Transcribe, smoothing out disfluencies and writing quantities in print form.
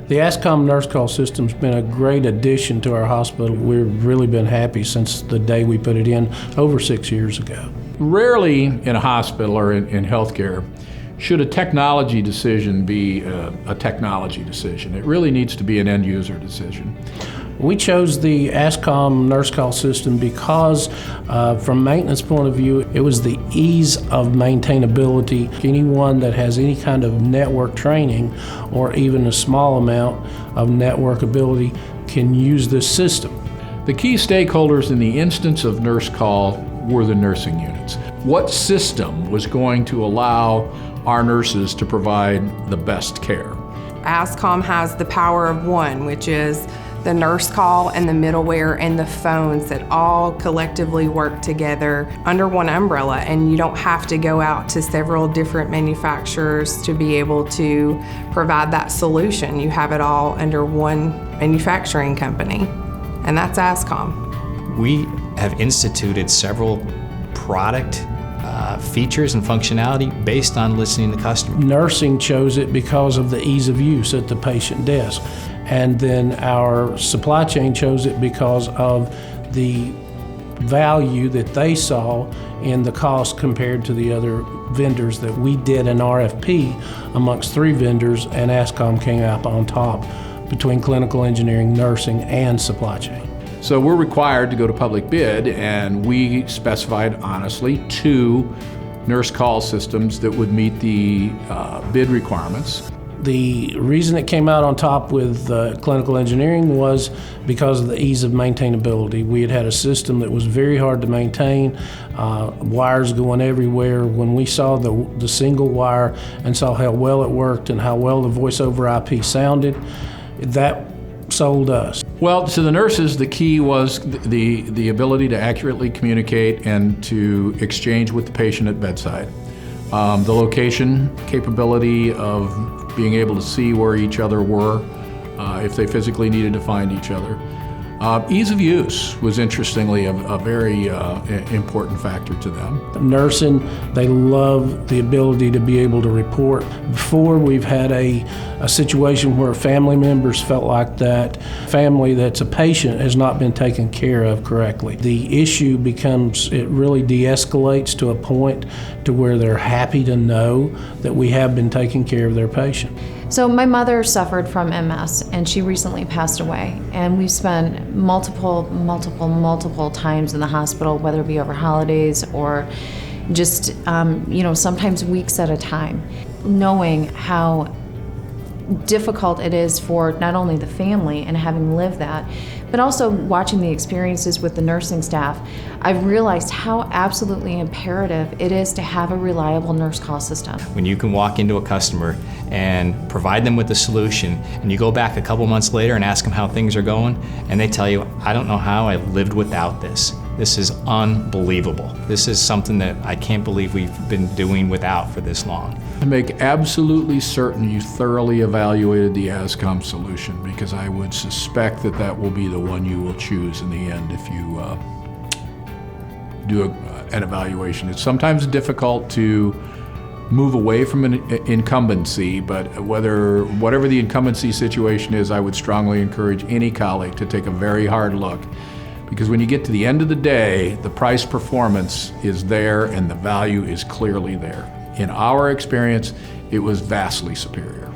The Ascom nurse call system's been a great addition to our hospital. We've really been happy since the day we put it in over 6 years ago. Rarely in a hospital or in healthcare should a technology decision be a technology decision. It really needs to be an end user decision. We chose the Ascom nurse call system because from maintenance point of view, it was the ease of maintainability. Anyone that has any kind of network training or even a small amount of network ability can use this system. The key stakeholders in the instance of nurse call were the nursing units. What system was going to allow our nurses to provide the best care? Ascom has the power of one, which is the nurse call and the middleware and the phones that all collectively work together under one umbrella, and you don't have to go out to several different manufacturers to be able to provide that solution. You have it all under one manufacturing company, and that's Ascom. We have instituted several product features and functionality based on listening to customers. Nursing chose it because of the ease of use at the patient desk. And then our supply chain chose it because of the value that they saw in the cost compared to the other vendors that we did an RFP amongst 3 vendors, and Ascom came out on top between clinical engineering, nursing, and supply chain. So we're required to go to public bid, and we specified honestly 2 nurse call systems that would meet the bid requirements. The reason it came out on top with clinical engineering was because of the ease of maintainability. We had a system that was very hard to maintain, wires going everywhere. When we saw the single wire and saw how well it worked and how well the voice over IP sounded, that sold us. Well, to the nurses, the key was the ability to accurately communicate and to exchange with the patient at bedside. The location capability of being able to see where each other were if they physically needed to find each other. Ease of use was interestingly a very important factor to them. Nursing, they love the ability to be able to report. Before, we've had a situation where family members felt like that family that's a patient has not been taken care of correctly. The issue becomes, it really de-escalates to a point to where they're happy to know that we have been taking care of their patient. So my mother suffered from MS, and she recently passed away. And we've spent multiple times in the hospital, whether it be over holidays or just, sometimes weeks at a time, knowing how difficult it is for not only the family and having lived that, but also watching the experiences with the nursing staff. I've realized how absolutely imperative it is to have a reliable nurse call system. When you can walk into a customer and provide them with the solution, and you go back a couple months later and ask them how things are going, and they tell you, I don't know how I lived without this. This is unbelievable. This is something that I can't believe we've been doing without for this long. To make absolutely certain you thoroughly evaluated the Ascom solution, because I would suspect that that will be the one you will choose in the end if you do an evaluation. It's sometimes difficult to move away from an incumbency, but whatever the incumbency situation is, I would strongly encourage any colleague to take a very hard look. Because when you get to the end of the day, the price performance is there and the value is clearly there. In our experience, it was vastly superior.